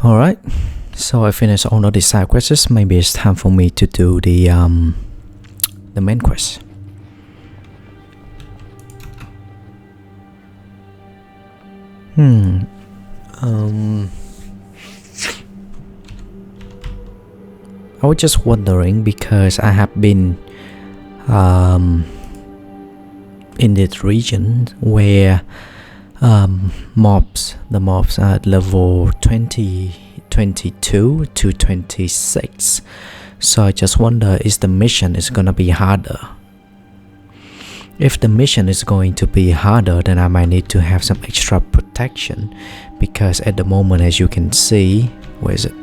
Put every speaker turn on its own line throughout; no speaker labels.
Alright, so I finished all of the side quests. Maybe it's time for me to do the main quest. I was just wondering because I have been in this region where the mobs are at level 22 to 26. So I just wonder, is the mission is gonna be harder? If the mission is going to be harder, then I might need to have some extra protection, because at the moment, as you can see, where is it?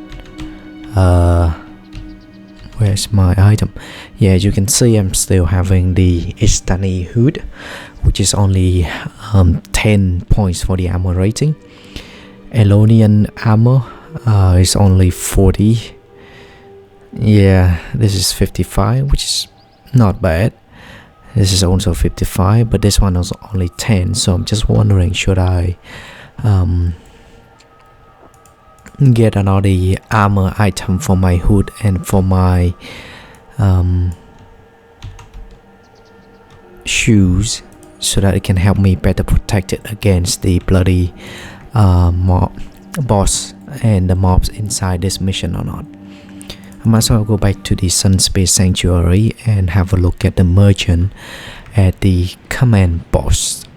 Where's my item? Yeah, you can see I'm still having the Istani hood, which is only 10 points for the armor rating. Elonian armor is only 40. Yeah, this is 55, which is not bad. This is also 55, but this one is only 10. So I'm just wondering, should I get another armor item for my hood and for my shoes, so that it can help me better protect it against the bloody boss and the mobs inside this mission or not. I might as well go back to the Sunspace Sanctuary and have a look at the merchant at the command post.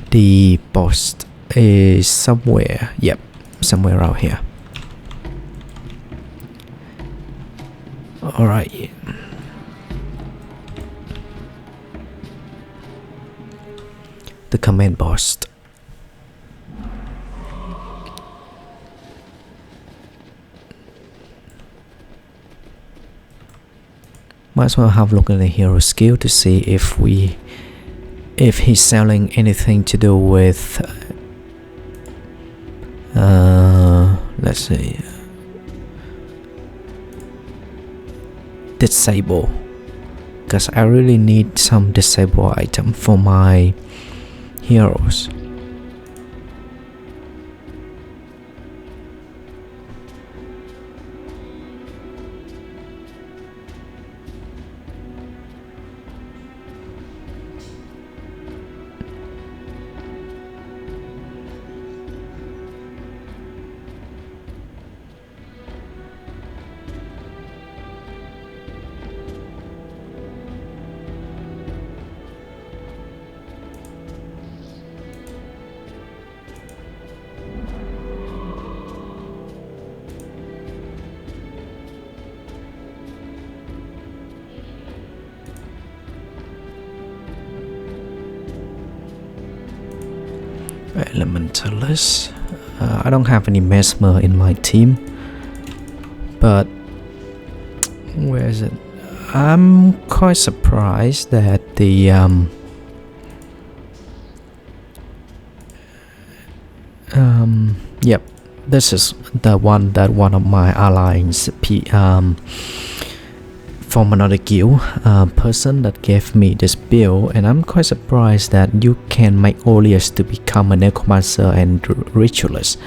The post is somewhere, yep, somewhere around here. Alright. The command post. Might as well have a look at the hero skill to see if he's selling anything to do with let's see, disable, because I really need some disable item for my heroes. Elementalist. I don't have any mesmer in my team, but where is it? I'm quite surprised that the yep, this is the one that one of my allies from another guild person that gave me this build, and I'm quite surprised that you can make Olius to become a necromancer and ritualist.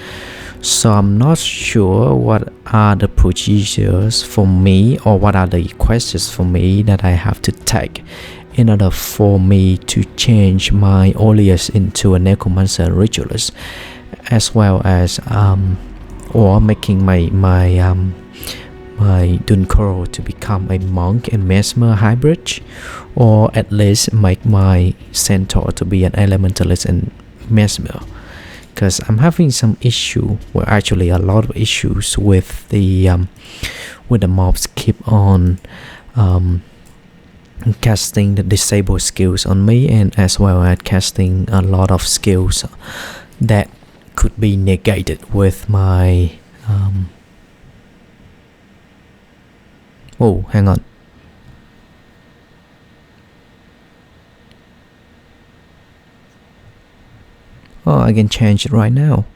So I'm not sure what are the procedures for me, or what are the quests for me that I have to take in order for me to change my Olius into a necromancer and ritualist, as well as or making my Dunkoro to become a monk and mesmer hybrid, or at least make my centaur to be an elementalist and mesmer. Because I'm having some issue, well, actually a lot of issues with the mobs keep on casting the disable skills on me, and as well as casting a lot of skills that could be negated with my oh, hang on. Oh, I can change it right now.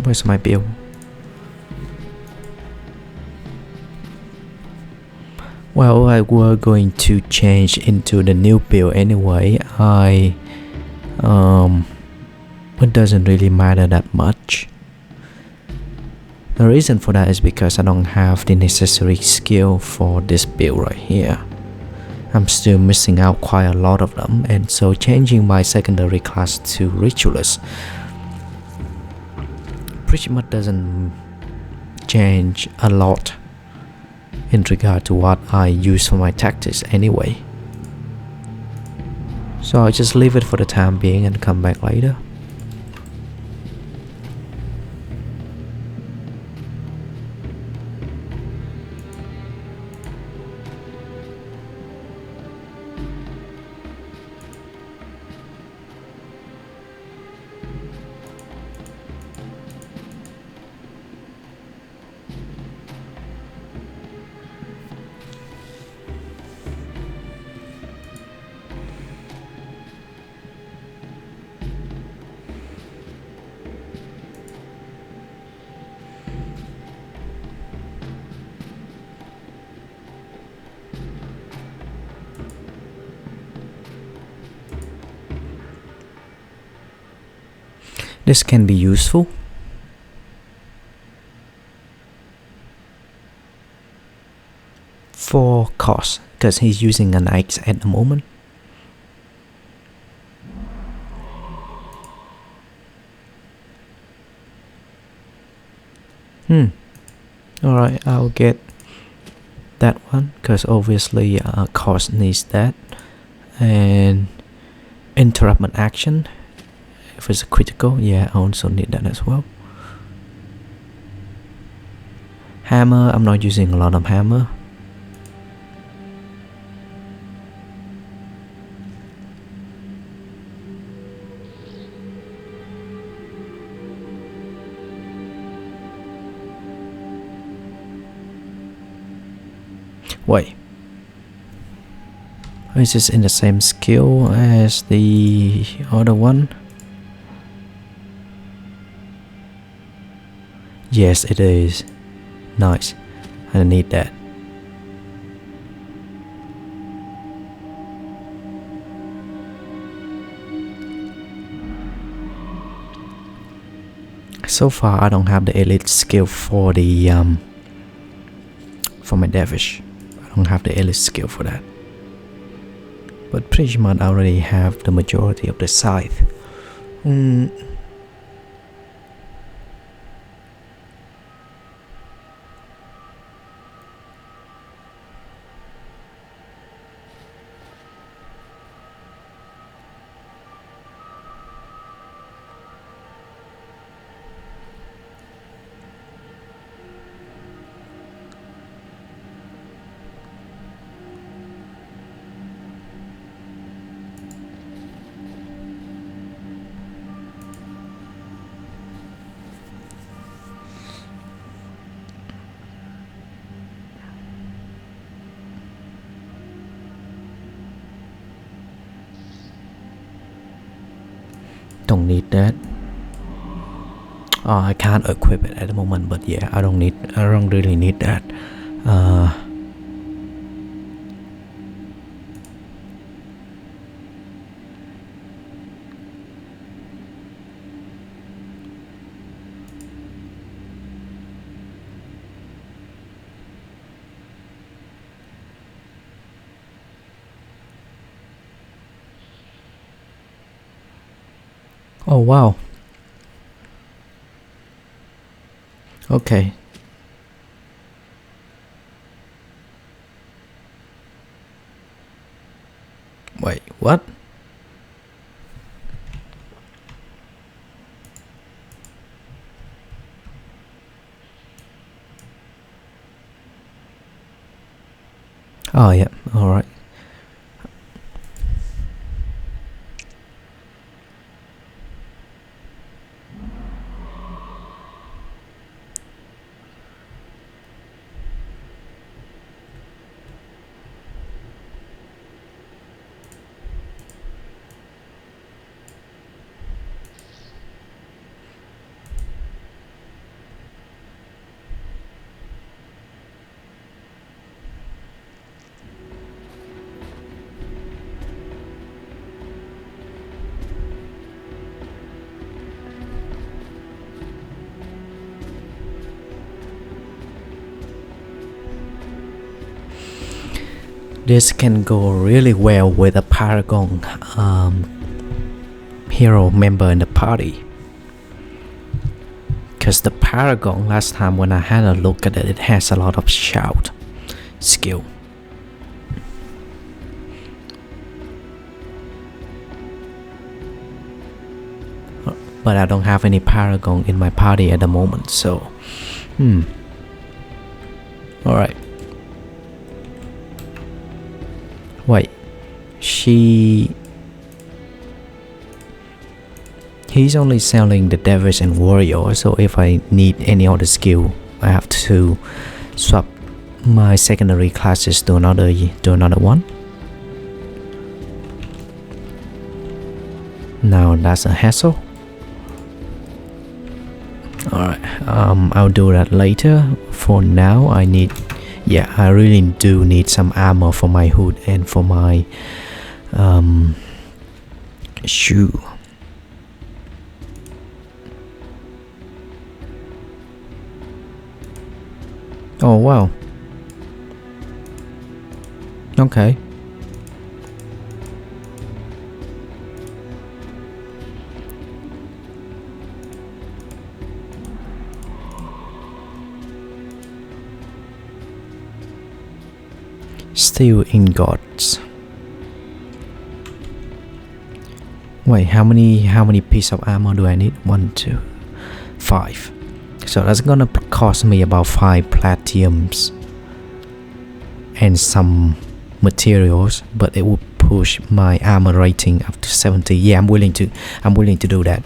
Where's my bill? Well, I were going to change into the new bill anyway. It doesn't really matter that much. The reason for that is because I don't have the necessary skill for this build right here. I'm still missing out quite a lot of them, and so changing my secondary class to Ritualist pretty much doesn't change a lot in regard to what I use for my tactics anyway. So I'll just leave it for the time being and come back later. This can be useful. For cost, because he's using an axe at the moment. Alright, I'll get that one because obviously cost needs that, and interrupment action if it's a critical. Yeah, I also need that as well. Hammer, I'm not using a lot of hammer. Wait, is this in the same skill as the other one? Yes, it is. Nice. I need that. So far, I don't have the elite skill for the for my Dervish. I don't have the elite skill for that. But pretty much I already have the majority of the scythe. Don't need that. I can't equip it at the moment, but yeah, I don't really need that. Oh wow. Okay. Wait, what? Oh yeah, alright. This can go really well with a Paragon hero member in the party. Because the Paragon, last time when I had a look at it, it has a lot of shout skill. But I don't have any Paragon in my party at the moment, so alright. Wait, he's only selling the Devils and Warrior, so if I need any other skill, I have to swap my secondary classes to another one. Now that's a hassle. Alright, I'll do that later. For now, I really do need some armor for my hood and for my shoe. Oh wow. Okay. Steel ingots. Wait, how many pieces of armor do I need? 1, 2, 5. So that's gonna cost me about 5 platinums and some materials, but it will push my armor rating up to 70. Yeah, I'm willing to do that,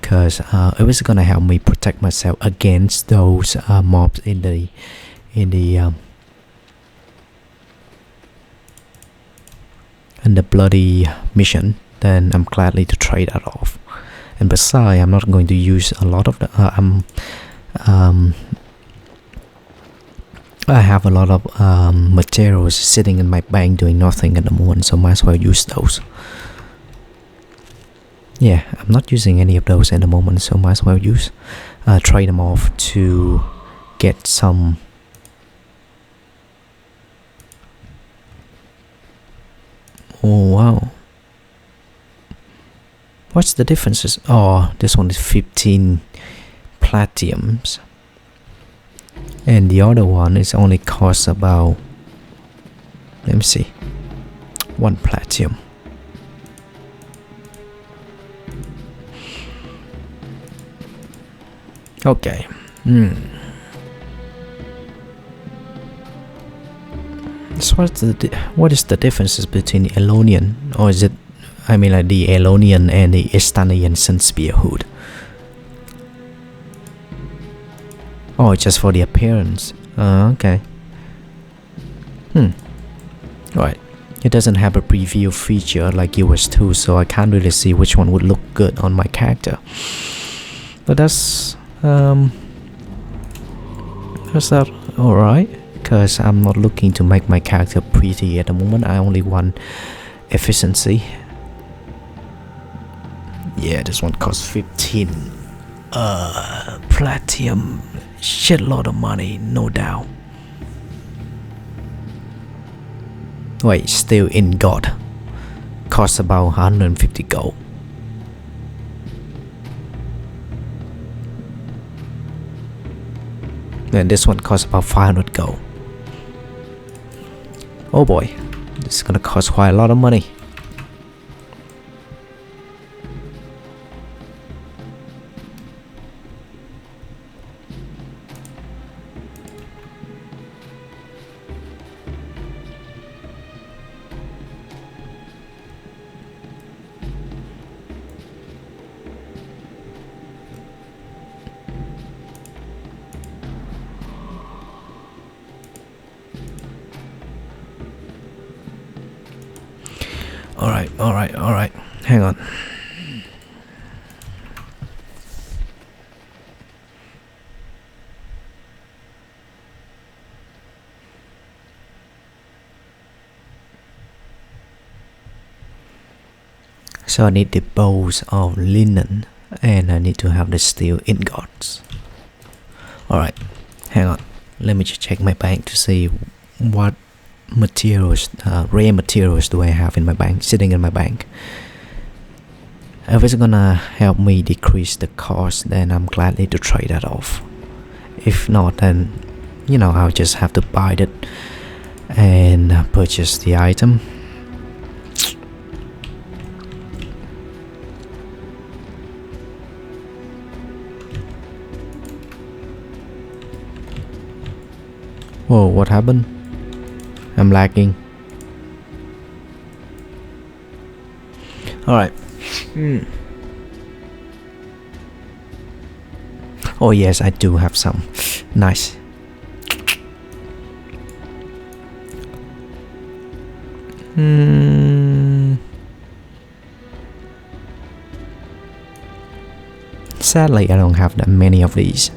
because it was gonna help me protect myself against those mobs in the bloody mission. Then I'm gladly to trade that off. And besides, I'm not going to use a lot of the I have a lot of materials sitting in my bank doing nothing at the moment, so might as well use those. Yeah, I'm not using any of those at the moment, so might as well use trade them off to get some. Oh wow. What's the differences? Oh, this one is 15 platinums. And the other one is only costs about, let me see, 1 platinum. Okay. So what is the differences between the Elonian, or is it, I mean, like the Elonian and the Estanian Sun Spear hood? Oh, just for the appearance. Okay. Right. It doesn't have a preview feature like US2, so I can't really see which one would look good on my character. But that's that alright? Because I'm not looking to make my character pretty at the moment. I only want efficiency. Yeah, this one costs 15 platinum. Shitload of money, no doubt. Wait, still in God. Costs about 150 gold. And this one costs about 500 gold. Oh boy, this is gonna cost quite a lot of money. Alright. Hang on. So I need the bowls of linen, and I need to have the steel ingots. Alright, hang on. Let me just check my bank to see what materials, rare materials do I have in my bank, sitting in my bank? If it's gonna help me decrease the cost, then I'm gladly to trade that off. If not, then I'll just have to buy it and purchase the item. Whoa, what happened? I'm lagging. Alright. Oh yes, I do have some. Nice. Sadly, I don't have that many of these.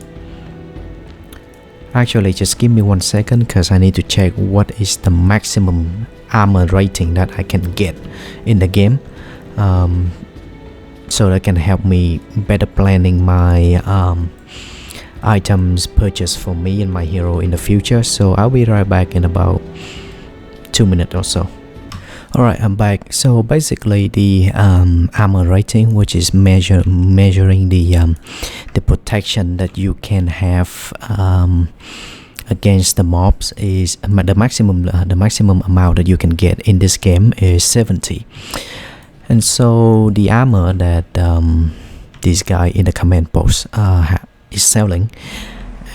Actually, just give me 1 second because I need to check what is the maximum armor rating that I can get in the game, so that can help me better planning my items purchased for me and my hero in the future. So I'll be right back in about 2 minutes or so. Alright, I'm back. So basically the armor rating, which is measuring the protection that you can have against the mobs, is the maximum amount that you can get in this game is 70. And so the armor that this guy in the comment post is selling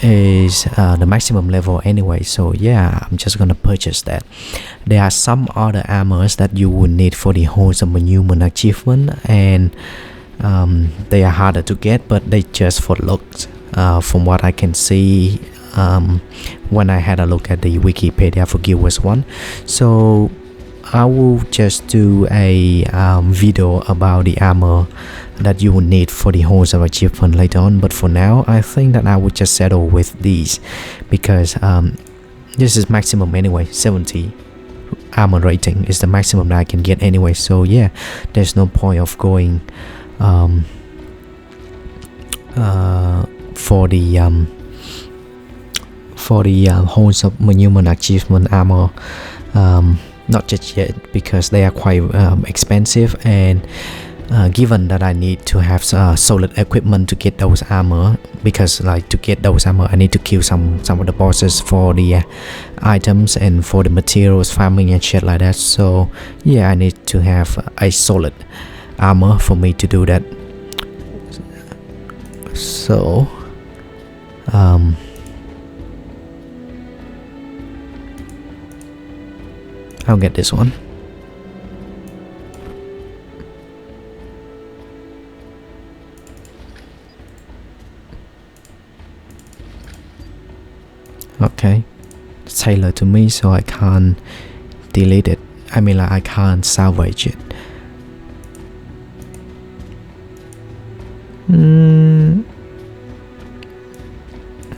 is the maximum level anyway, so yeah, I'm just gonna purchase that. There are some other armors that you would need for the Horse of Monument achievement, and they are harder to get, but they just for looks, from what I can see when I had a look at the Wikipedia for Guild Wars 1. So I will just do a video about the armor that you will need for the Horse of Achievement later on, but for now I think that I would just settle with these because this is maximum anyway. 70 armor rating is the maximum that I can get anyway, so yeah, there's no point of going for the Horse of Monument achievement armor, not just yet, because they are quite expensive, and given that I need to have solid equipment to get those armor, because like to get those armor I need to kill some of the bosses for the items and for the materials farming and shit like that. So yeah, I need to have a solid armor for me to do that. So I'll get this one. Okay, it's tailored to me, so I can't delete it. I mean, like, I can't salvage it.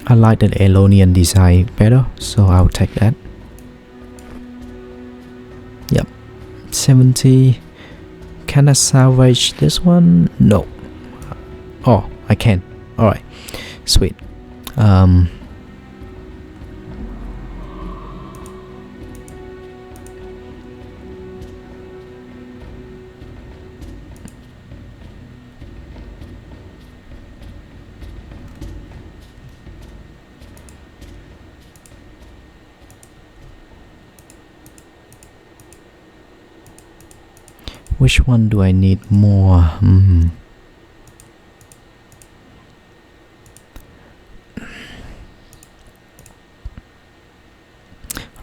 I like the Elonian design better, so I'll take that. Yep, 70. Can I salvage this one? No. Oh, I can. Alright, sweet. Which one do I need more?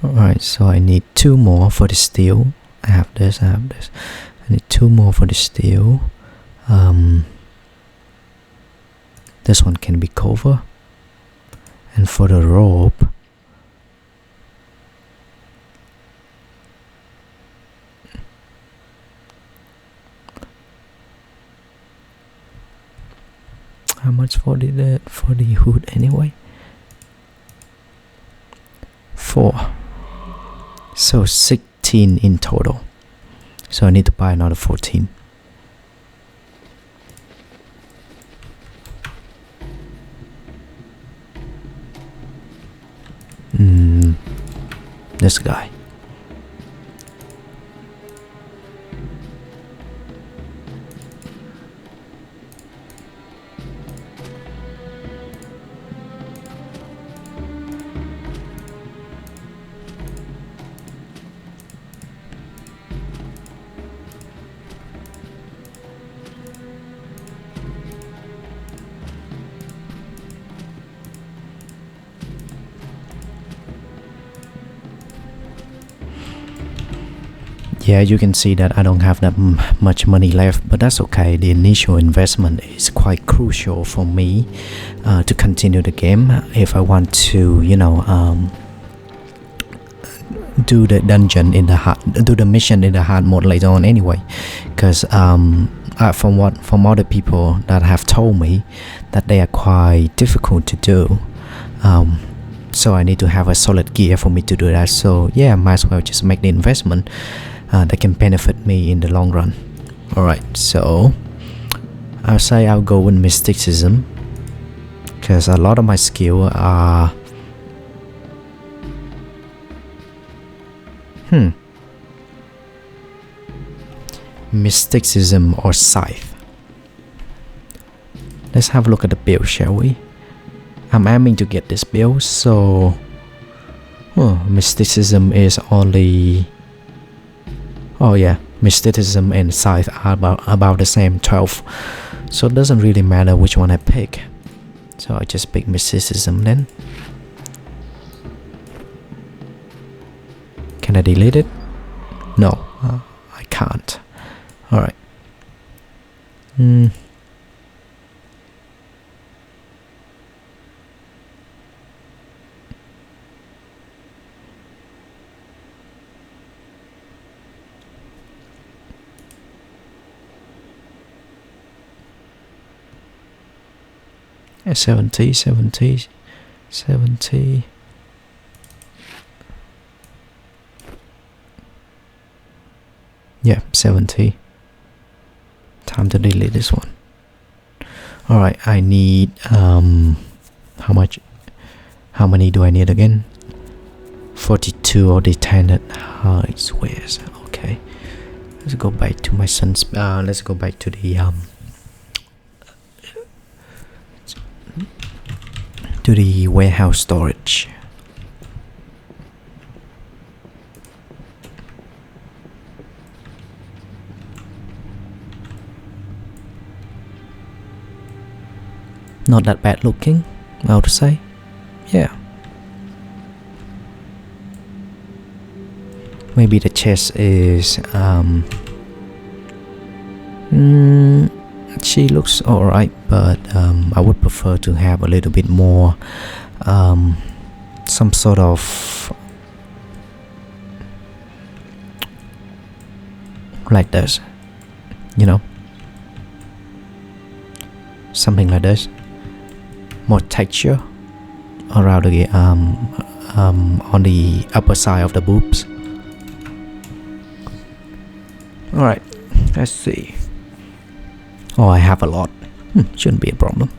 Alright, so I need 2 more for the steel. I have this. I need 2 more for the steel. This one can be cover. And for the rope, how much for the hood anyway? 4. So 16 in total. So I need to buy another 14. This guy. Yeah, you can see that I don't have that much money left, but that's okay. The initial investment is quite crucial for me to continue the game if I want to, do the dungeon in the hard, do the mission in the hard mode later on anyway. Because from other people that have told me that they are quite difficult to do. So I need to have a solid gear for me to do that. So yeah, might as well just make the investment that can benefit me in the long run. Alright, so I'll say I'll go with mysticism, because a lot of my skill are mysticism or scythe. Let's have a look at the build, shall we? I'm aiming to get this build, so mysticism is only, oh yeah, mysticism and scythe are about the same, 12, so it doesn't really matter which one I pick. So I just pick mysticism then. Can I delete it? No, I can't. Alright. 70, 70, 70. Yeah, 70. Time to delete this one. Alright, I need how much? How many do I need again? 42 of the tenant hardwares. Okay. Let's go back to my son's let's go back to the warehouse storage. Not that bad looking, I would say. Yeah. Maybe the chest is she looks alright, but I would prefer to have a little bit more some sort of like this, you know, something like this, more texture around the on the upper side of the boobs. Alright, let's see. Oh, I have a lot. Shouldn't be a problem.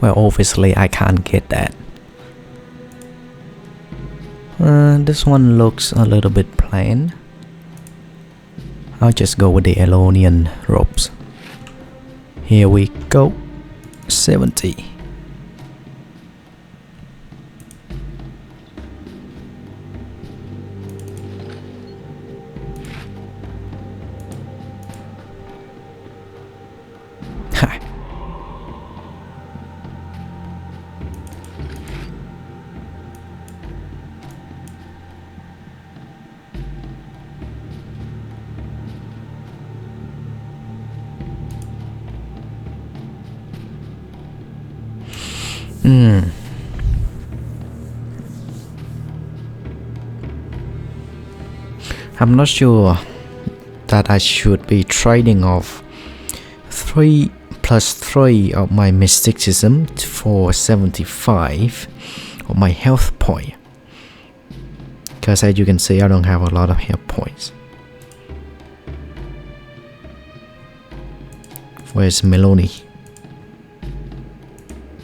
Well, obviously I can't get that. This one looks a little bit plain. I'll just go with the Elonian ropes. Here we go. 70. I'm not sure that I should be trading off 3 plus 3 of my mysticism for 75 of my health point. because as you can see, I don't have a lot of health points. Where's Meloni?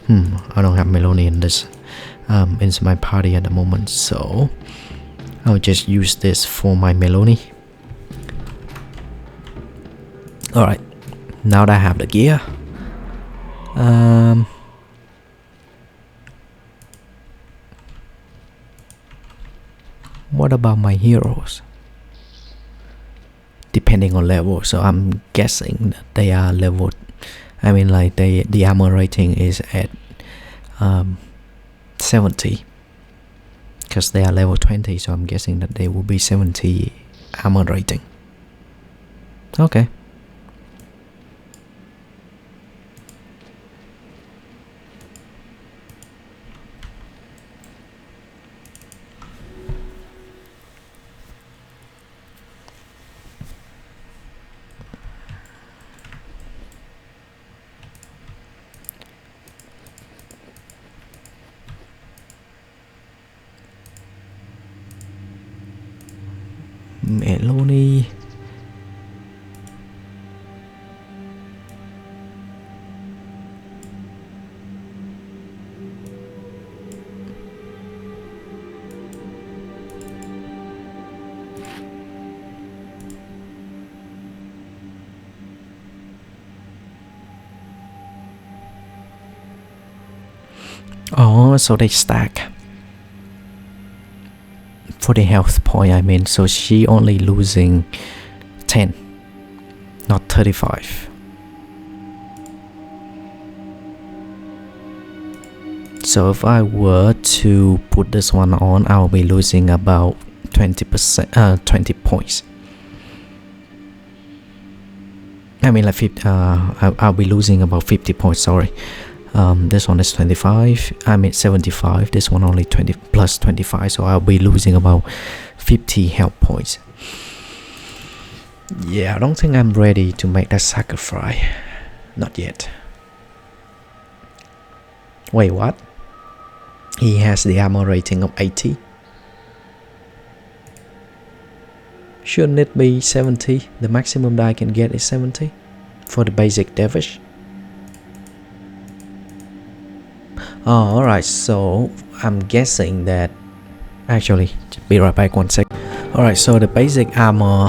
I don't have Meloni in this in my party at the moment, so I'll just use this for my Meloni. Alright, now that I have the gear, what about my heroes? Depending on level, so I'm guessing that they are level, I mean like the armor rating is at 70, because they are level 20, so I'm guessing that they will be 70 armor rating. Okay. Meloni. Oh, so they stack for the health point, I mean, so she only losing 10, not 35. So if I were to put this one on, I'll be losing about 20%, 20 points. I mean like 50, I'll be losing about 50 points, sorry. This one is 25, I mean 75, this one only 20 plus 25, so I'll be losing about 50 health points. Yeah, I don't think I'm ready to make that sacrifice. Not yet. Wait, what? He has the armor rating of 80. Shouldn't it be 70? The maximum that I can get is 70 for the basic Dervish. Oh, alright, so I'm guessing that actually, be right back one sec. Alright, so the basic armor,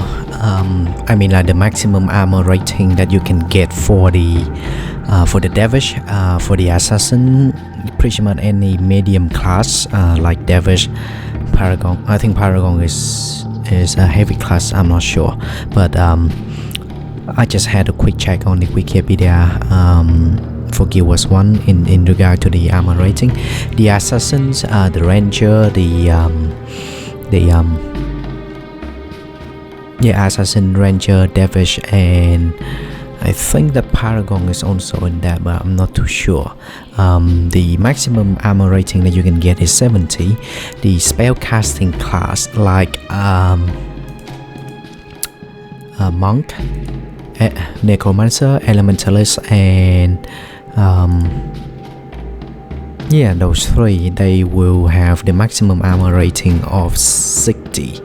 I mean like the maximum armor rating that you can get for the Dervish, for the assassin, pretty much any medium class like Dervish, Paragon. I think Paragon is a heavy class, I'm not sure, but I just had a quick check on the Wikipedia for Guild Wars 1 in regard to the armor rating. The assassins, the ranger, the assassin, ranger, dervish, and I think the paragon is also in that, but I'm not too sure. The maximum armor rating that you can get is 70. The spell casting class like monk, necromancer, elementalist, and yeah, those three, they will have the maximum armor rating of 60,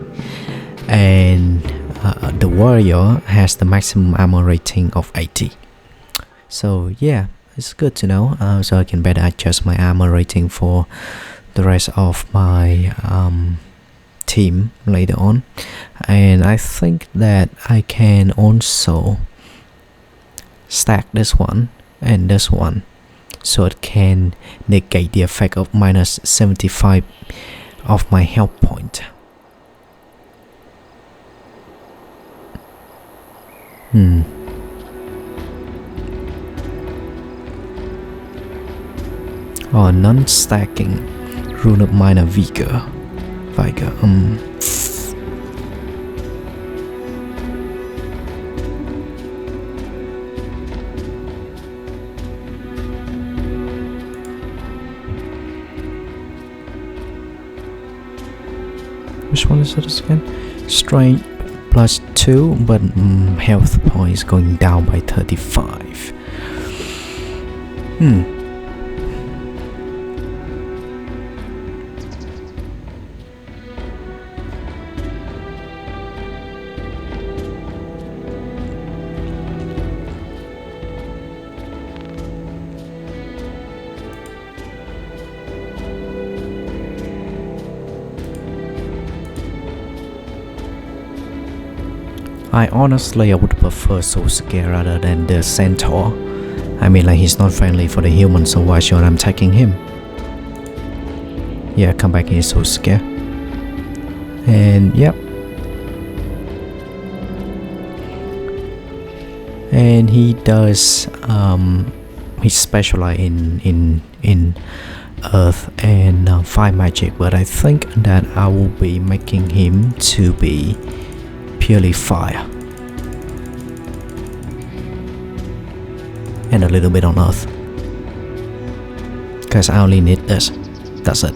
and the warrior has the maximum armor rating of 80. So yeah, it's good to know, so I can better adjust my armor rating for the rest of my team later on. And I think that I can also stack this one and this one, so it can negate the effect of minus 75 of my health point. Oh, non-stacking rune of minor vigor. Which one is it again? Strength plus 2, but health points going down by 35. I would prefer Sosuke rather than the centaur. I mean, like, he's not friendly for the humans, so why should I'm attacking him? Yeah, come back here, Sosuke. And yep. And he does he specializes in earth and fire magic, but I think that I will be making him to be purely fire and a little bit on earth, because I only need this. That's it.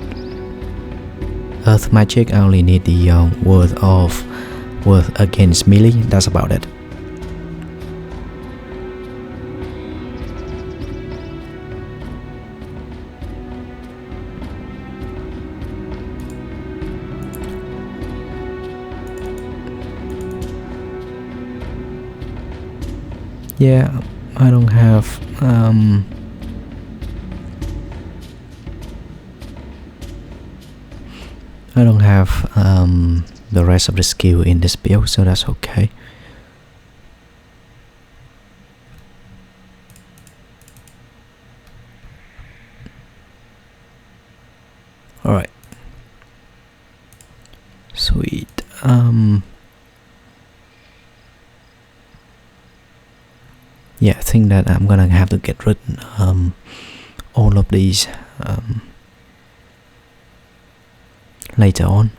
Earth magic, I only need the worth against melee. That's about it. Yeah, I don't have the rest of the skill in this build, so that's okay. Alright. Sweet. Yeah, I think that I'm gonna have to get rid all of these later on.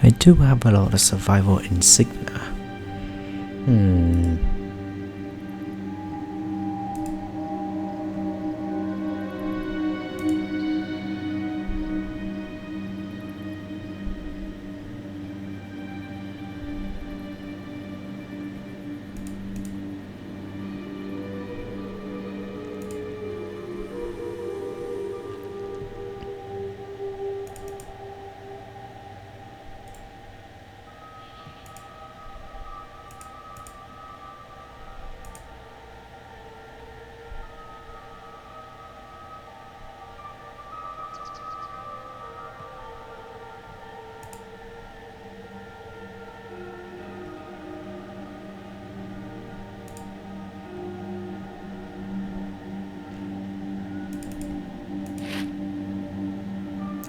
I do have a lot of survival insignia.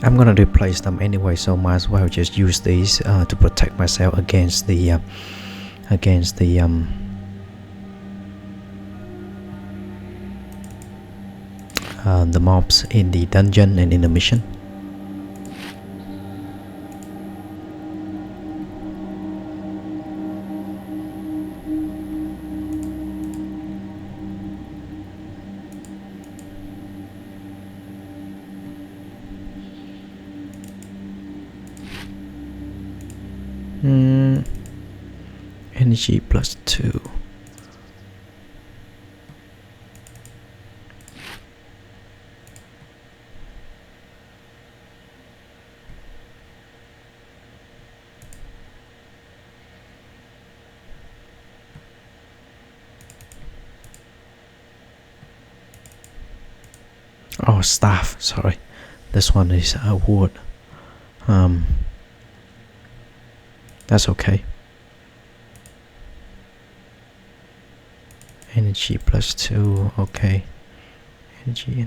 I'm gonna replace them anyway, so might as well just use these to protect myself against the mobs in the dungeon and in the mission. Energy +2. Oh, staff, sorry. This one is wood. That's okay. Energy +2, okay. Energy.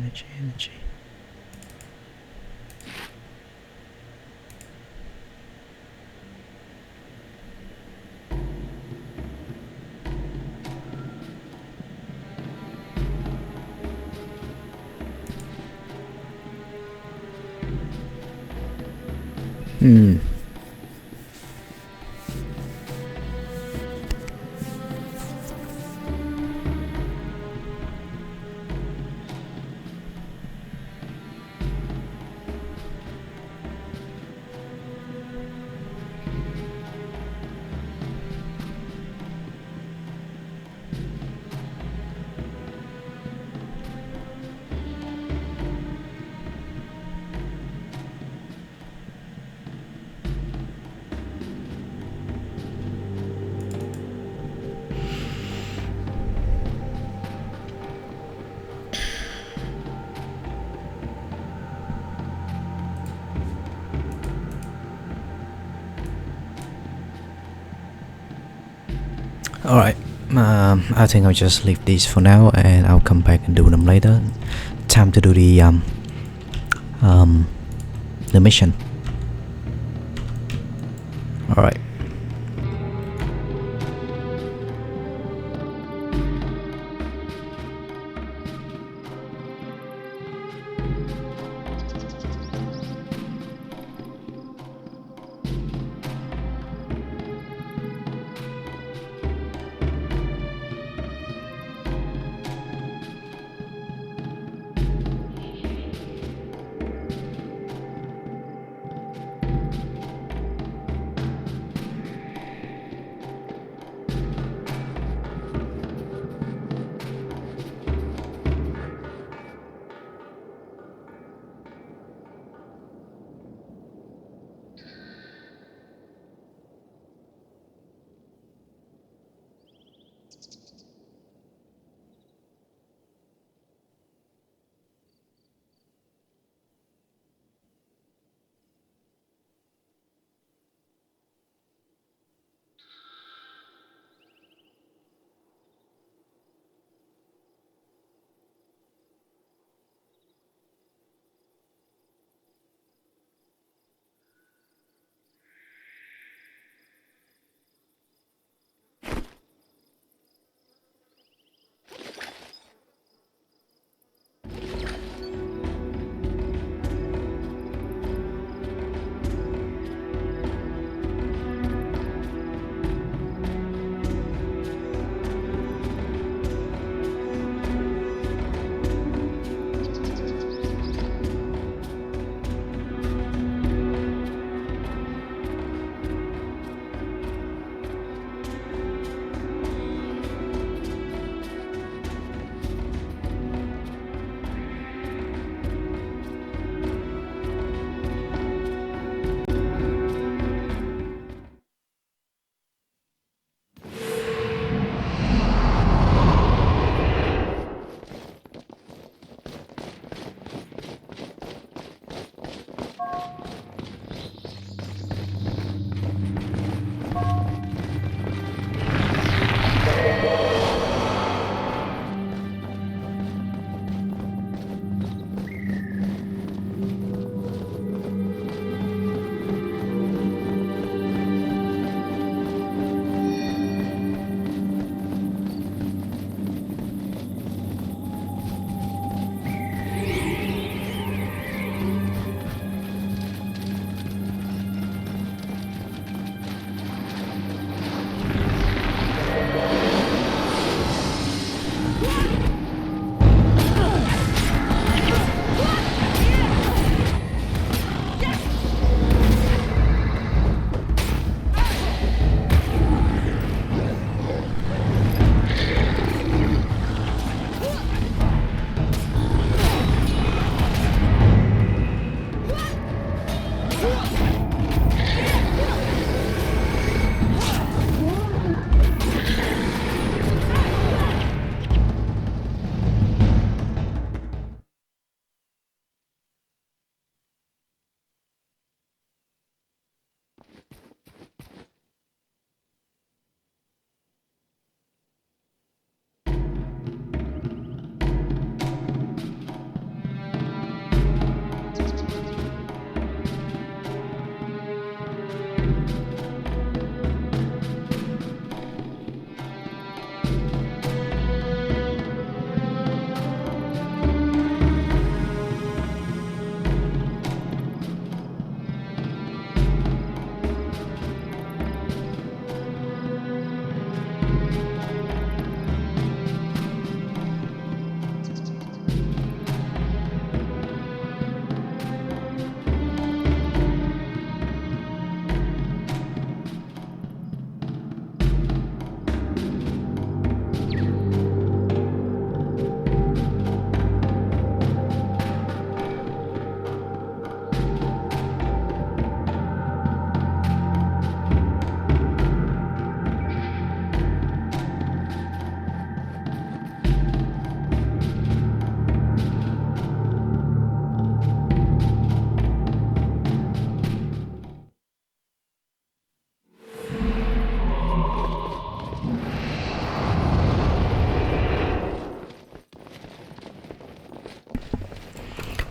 Alright, I think I'll just leave these for now and I'll come back and do them later. Time to do um, the mission. Alright.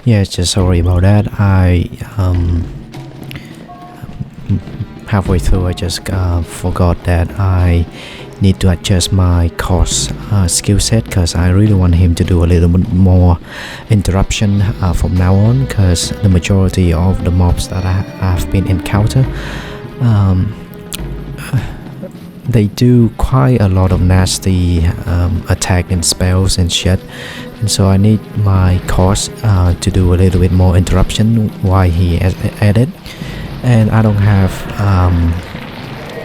Yeah, just sorry about that. I halfway through I just forgot that I need to adjust my course skill set, because I really want him to do a little bit more interruption from now on, because the majority of the mobs that I've been encounter, um, they do quite a lot of nasty attack and spells and shit, and so I need my course to do a little bit more interruption while he at it. And I don't have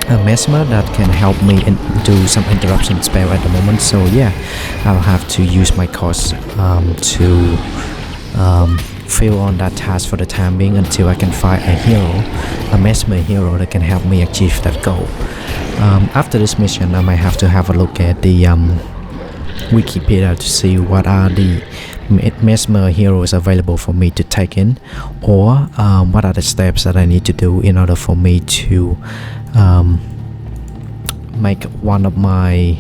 a mesmer that can help me do some interruption spell at the moment, so yeah, I'll have to use my course to fill on that task for the time being until I can find a hero, a mesmer hero that can help me achieve that goal. After this mission, I might have to have a look at the Wikipedia to see what are the mesmer heroes available for me to take in, or what are the steps that I need to do in order for me to make one of my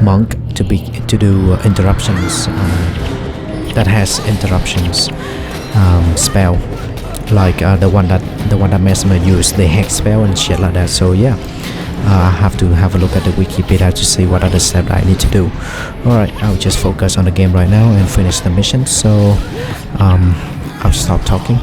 monk to do interruptions, that has interruptions spell, like the one that mesmer used, the hex spell and shit like that. So yeah, I have to have a look at the Wikipedia to see what other steps I need to do. Alright, I'll just focus on the game right now and finish the mission, so I'll stop talking.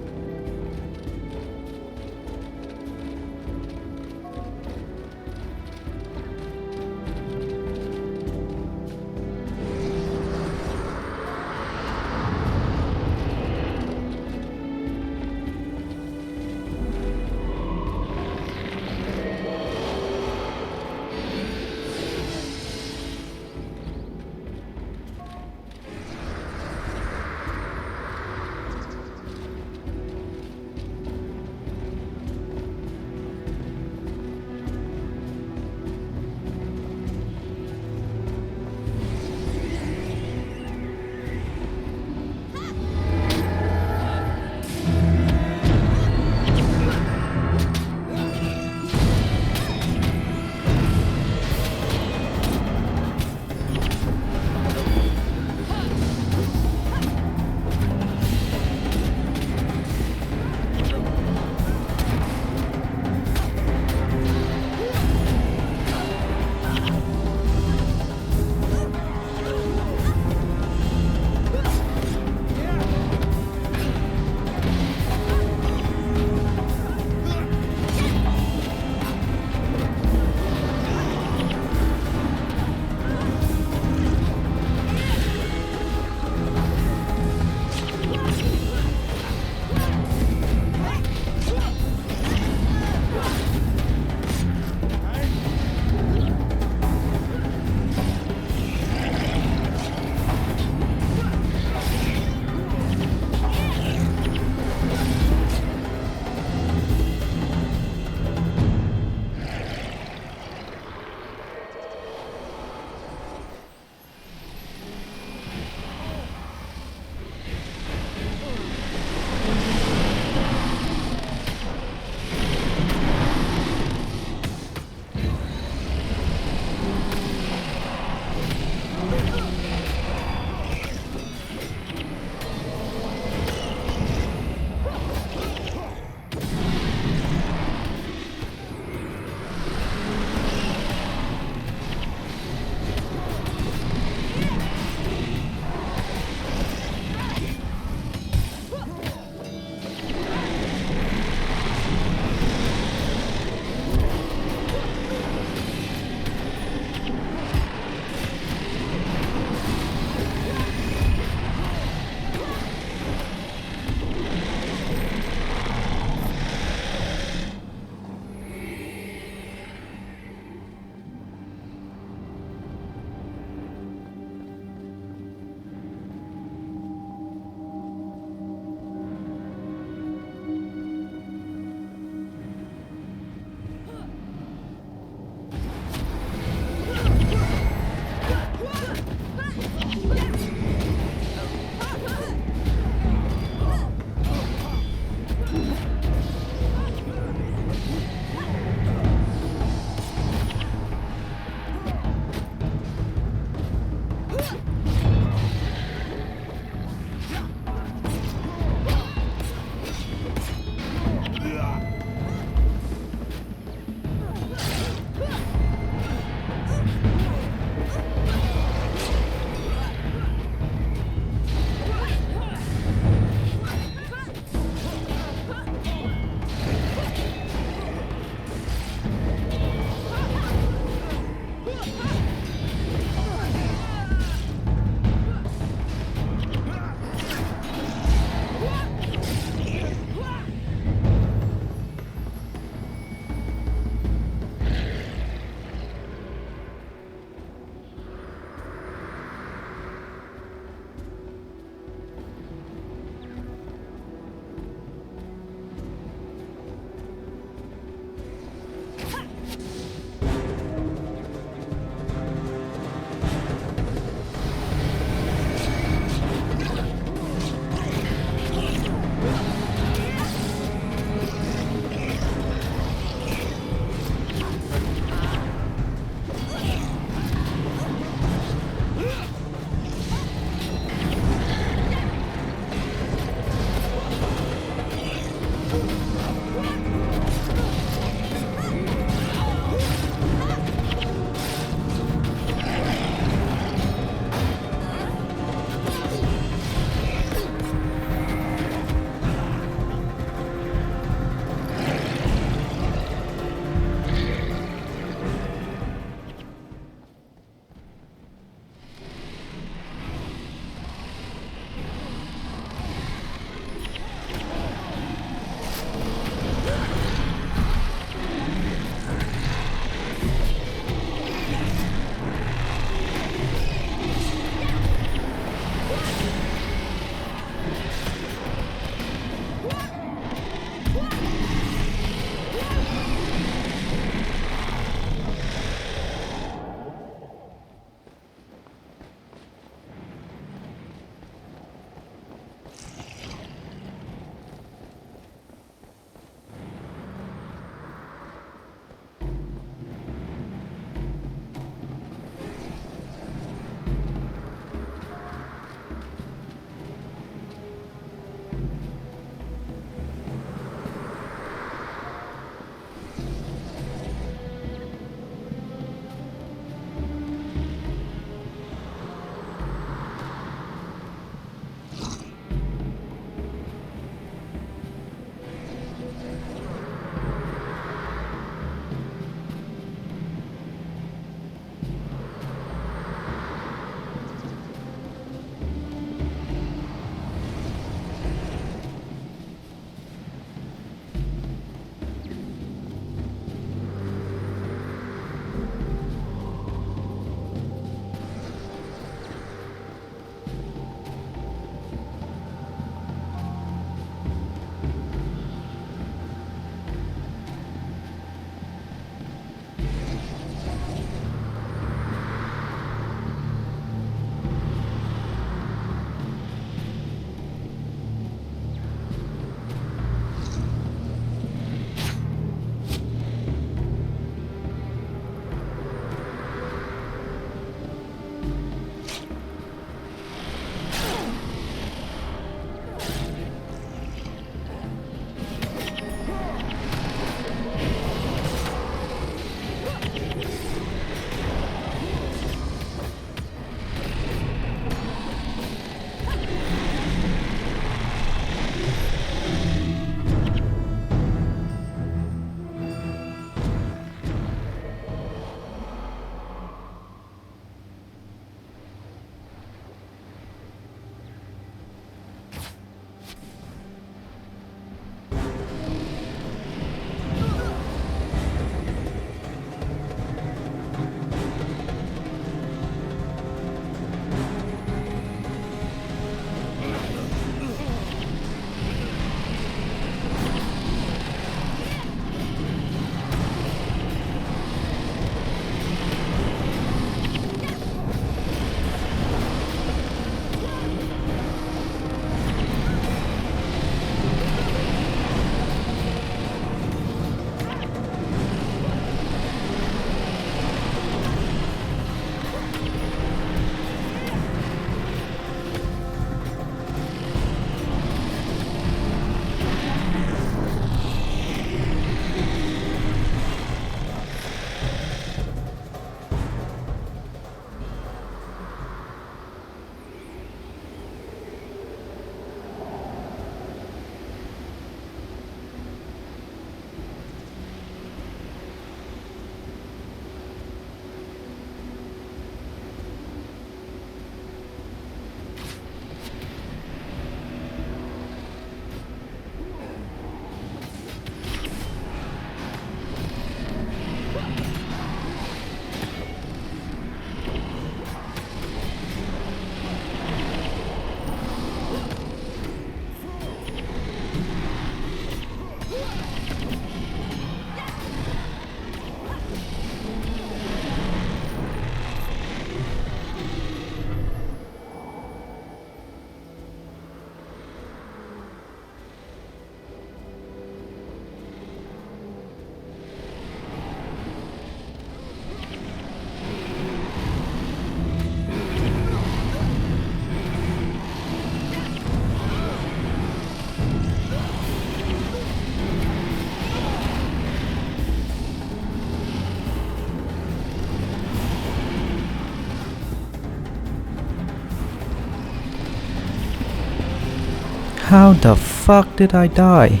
How the fuck did I die?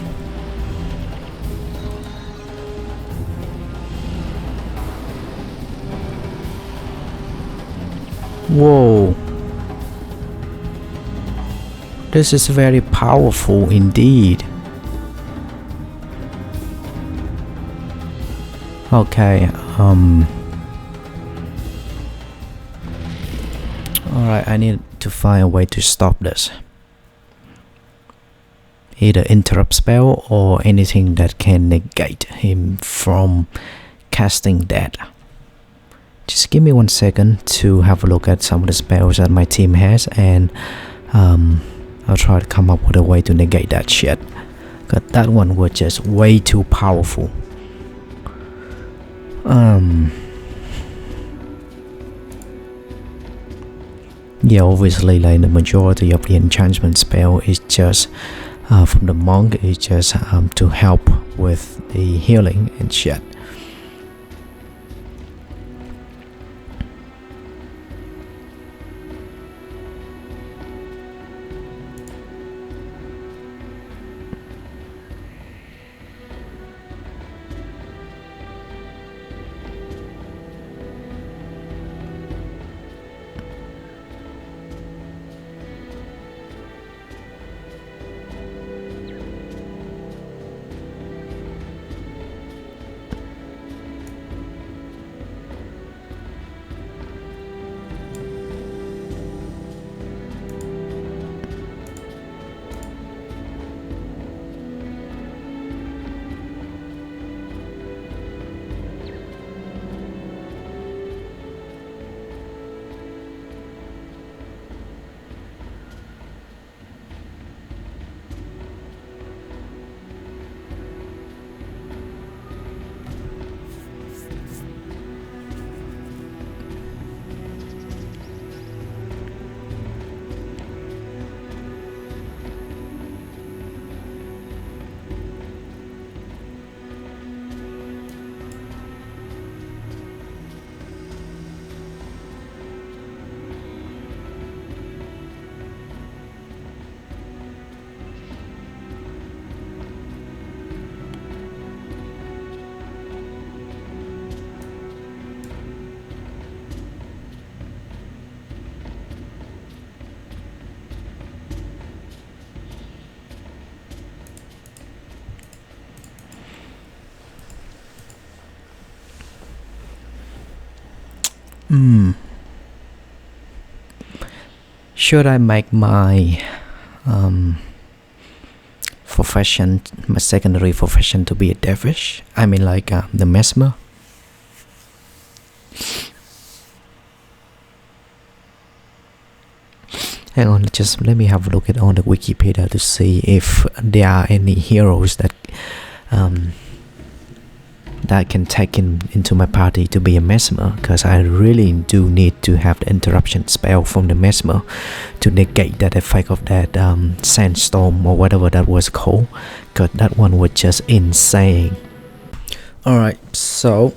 Whoa. This is very powerful indeed. Okay, alright, I need to find a way to stop this. Either interrupt spell or anything that can negate him from casting that. Just give me 1 second to have a look at some of the spells that my team has, and I'll try to come up with a way to negate that shit. Cause that one was just way too powerful. Yeah, obviously, like the majority of the enchantment spell is just from the monk, is just to help with the healing and shit. Should I make my profession, my secondary profession, to be a dervish? I mean, like the mesmer. Hang on, just let me have a look at on the Wikipedia to see if there are any heroes that that I can take into my party to be a mesmer, because I really do need to have the interruption spell from the mesmer to negate that effect of that sandstorm or whatever that was called, because that one was just insane. Alright, so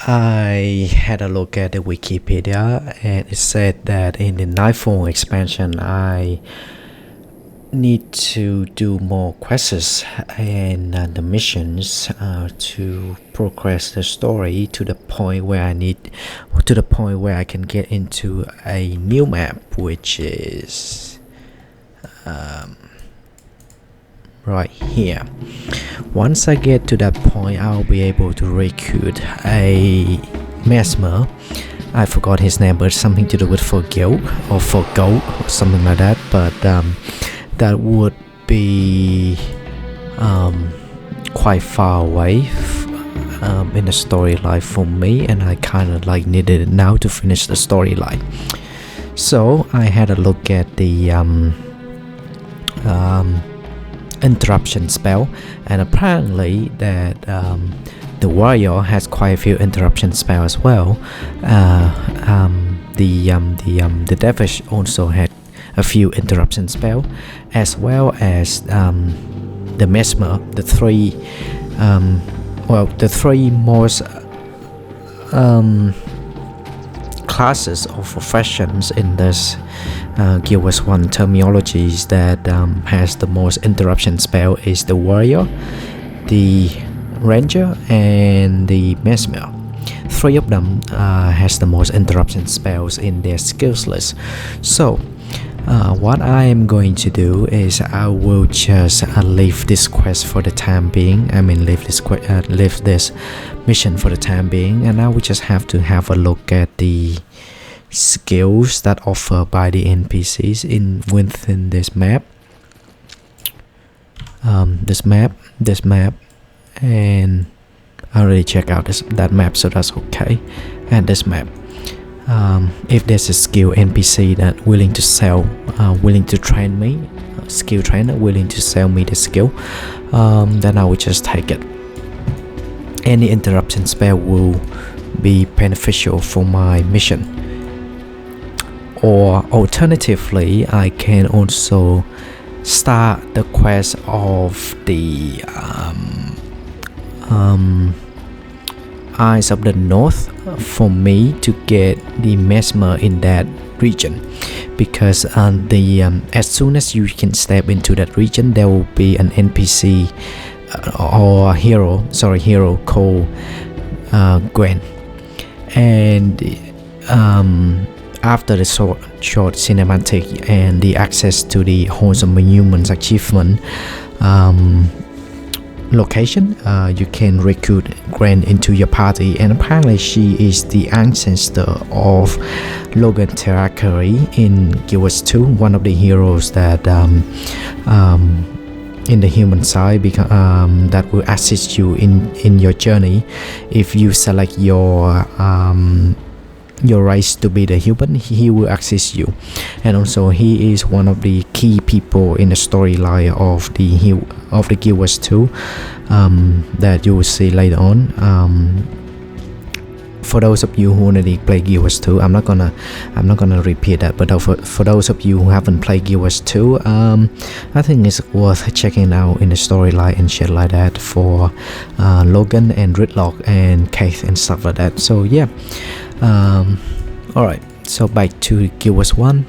I had a look at the Wikipedia, and it said that in the Nightfall expansion I need to do more quests and the missions to progress the story to the point where I can get into a new map, which is right here. Once I get to that point, I'll be able to recruit a mesmer. I forgot his name, but something to do with for guild or for gold or something like that, but that would be quite far away in the storyline for me, and I kind of like needed it now to finish the storyline. So I had a look at the interruption spell, and apparently that the warrior has quite a few interruption spells as well. The dervish also had a few interruption spell, as well as the mesmer. The three most classes or professions in this Guild Wars 1 terminologies that has the most interruption spell is the warrior, the ranger, and the mesmer. 3 of them has the most interruption spells in their skills list. So what I am going to do is I will just leave this quest for the time being. Leave this mission for the time being, and I will just have to have a look at the skills that offered by the NPCs within this map. This map, and I already checked out that map, so that's okay. And this map. If there's a skill NPC that willing to sell, willing to train me, skill trainer willing to sell me the skill, then I will just take it. Any interruption spell will be beneficial for my mission. Or alternatively, I can also start the quest of the Eyes of the North for me to get the mesmer in that region, because as soon as you can step into that region, there will be an NPC or hero called Gwen, and after the short cinematic and the access to the Wholesome Humans achievement location, you can recruit Gwen into your party, and apparently she is the ancestor of Logan Terrakari in Guild Wars 2, one of the heroes that in the human side that will assist you in your journey if you select your race to be the human. He will assist you, and also he is one of the key people in the storyline of the Guild Wars 2 that you will see later on. For those of you who already play Guild Wars 2, I'm not gonna repeat that, but for those of you who haven't played Guild Wars 2, I think it's worth checking out in the storyline and shit like that for Logan and Ridlock and Kate and stuff like that. So yeah. Alright, so back to Guild Wars 1.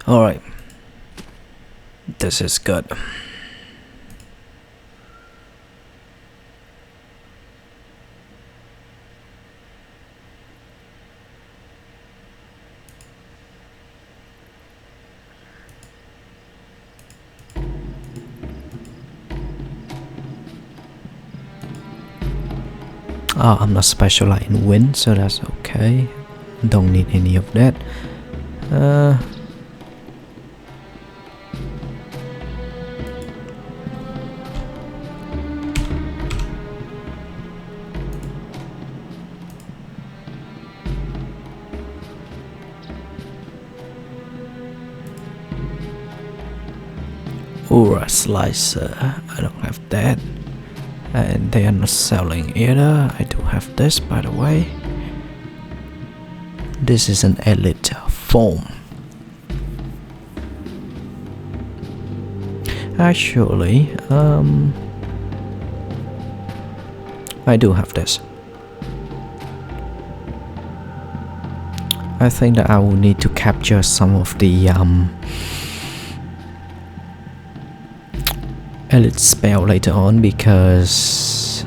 Alright, this is good. I'm not specialized in wind, so that's okay. Don't need any of that. Aura Slicer, I don't have that, and they are not selling either. I do have this, by the way. This is an elite foam. Actually, I do have this. I think that I will need to capture some of the elite spell later on, because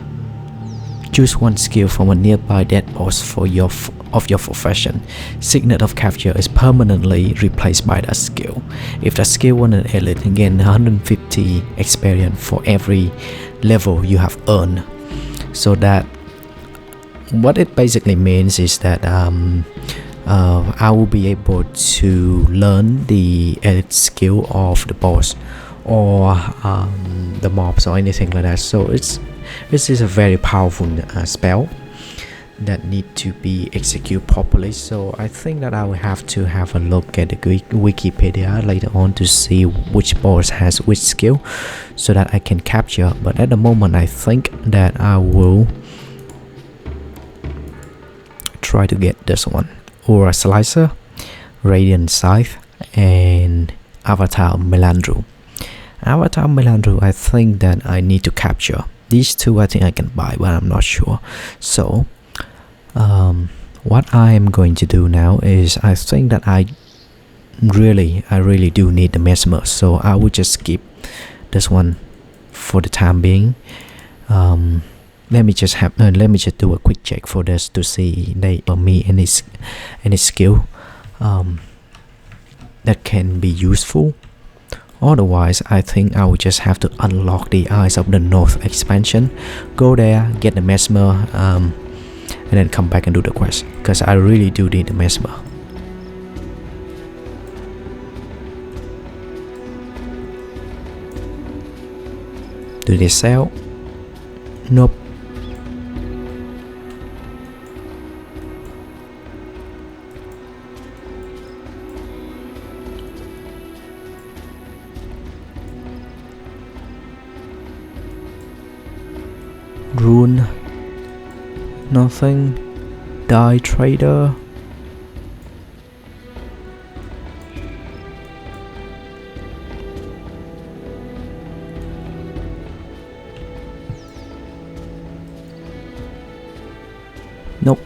choose one skill from a nearby dead boss for your profession. Signet of capture is permanently replaced by that skill. If the skill was an elite, gain 150 experience for every level you have earned. So that what it basically means is that I will be able to learn the elite skill of the boss or the mobs or anything like that. So this is a very powerful spell that need to be executed properly. So I think that I will have to have a look at the Wikipedia later on to see which boss has which skill so that I can capture. But at the moment I think that I will try to get this one: Aura Slicer, Radiant Scythe, and Avatar Melandru. Avatar Melandru, I think that I need to capture. These two I think I can buy, but I'm not sure. So what I am going to do now is I think that I really do need the Mesmer, so I will just skip this one for the time being. Let me just do a quick check for this to see they for me any skill that can be useful. Otherwise, I think I will just have to unlock the Eyes of the North expansion, go there, get the Mesmer, and then come back and do the quest, because I really do need the Mesmer. Do they sell? Nope. Rune, nothing. Die trader, nope.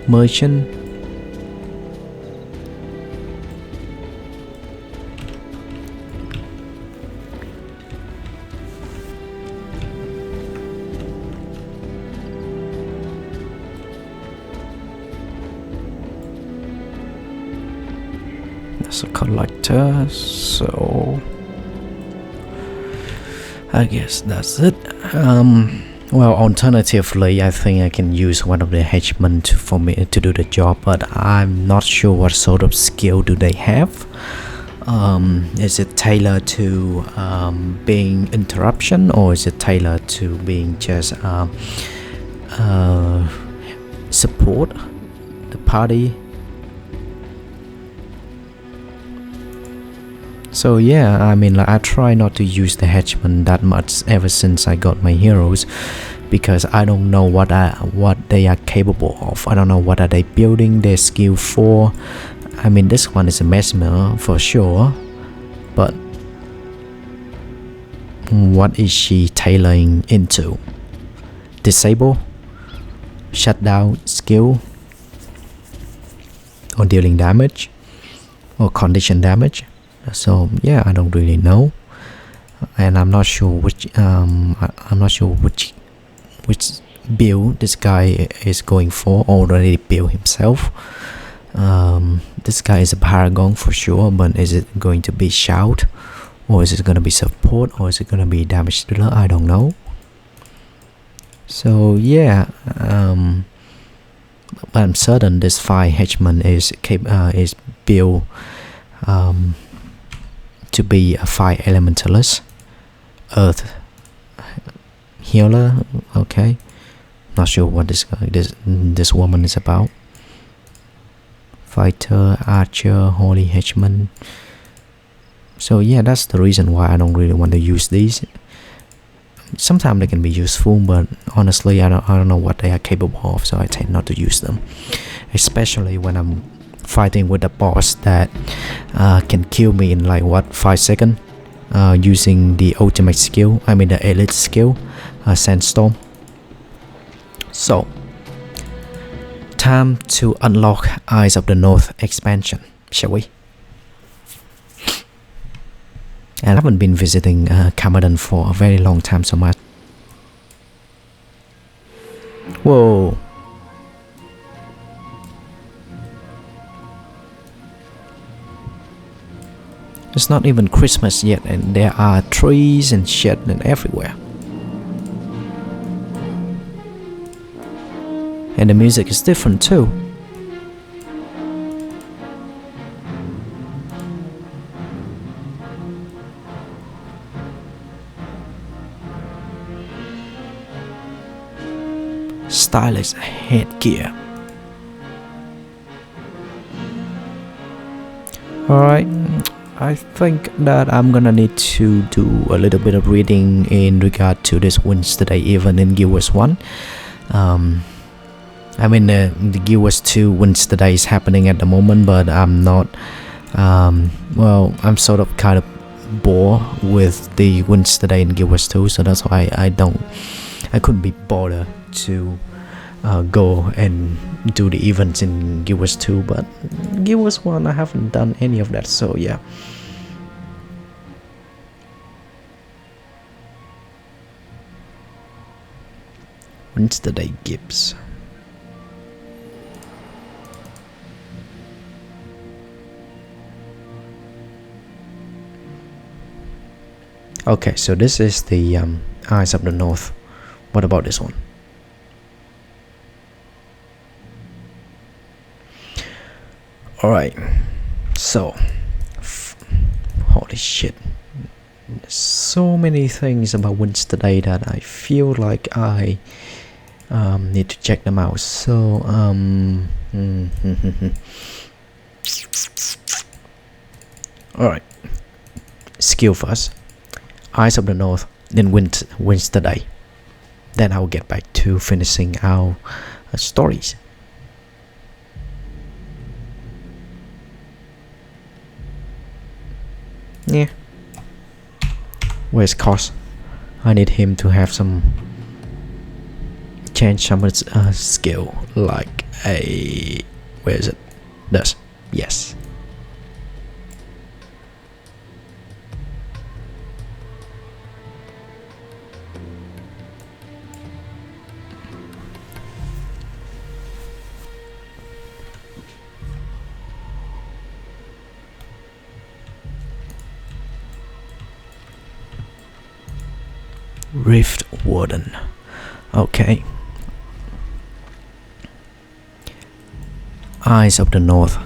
Merchant, as a collector, so I guess that's it. Well, alternatively, I think I can use one of the henchmen for me to do the job, but I'm not sure what sort of skill do they have. Is it tailored to being interruption, or is it tailored to being just support the party? So yeah, I mean, like, I try not to use the henchmen that much ever since I got my heroes, because I don't know what they are capable of. I don't know what are they building their skill for. I mean, this one is a Mesmer for sure, but what is she tailoring into? Disable, shutdown skill, or dealing damage, or condition damage? So yeah, I don't really know, and I'm not sure which which build this guy is going for. Already built himself. This guy is a paragon for sure, but is it going to be shout, or is it going to be support, or is it going to be damage dealer? I don't know. So yeah, but I'm certain this 5 henchman is built to be a 5 elementalist, earth healer. Okay, not sure what this woman is about. Fighter, archer, holy henchman. So yeah, that's the reason why I don't really want to use these. Sometimes they can be useful, but honestly I don't know what they are capable of, so I tend not to use them, especially when I'm fighting with a boss that can kill me in like 5 seconds using the ultimate skill, I mean the elite skill, Sandstorm. So time to unlock Eyes of the North expansion, shall we? And I haven't been visiting Camadan for a very long time, so much. Whoa. It's not even Christmas yet, and there are trees and shit and everywhere. And the music is different too. stylish headgear. Alright, I think that I'm gonna need to do a little bit of reading in regard to this Wednesday event in Guild Wars 1. I mean, the Guild Wars 2 Wednesday is happening at the moment, but I'm not, well, I'm sort of kind of bored with the Wednesday in Guild Wars 2, so that's why I couldn't be bothered to go and do the events in Guild Wars 2, but Guild Wars 1 I haven't done any of that, so yeah. Wednesday Gibbs. Okay, so this is the Eyes of the North. What about this one? Alright, so holy shit, there's so many things about Wednesday that I feel like I need to check them out. So alright, skill first, Eyes of the North, then Wednesday, then I'll get back to finishing our stories. Yeah. Where's Cos? I need him to have some change some of its skill, like a, where is it? This, yes. Rift Warden. Okay. Eyes of the North.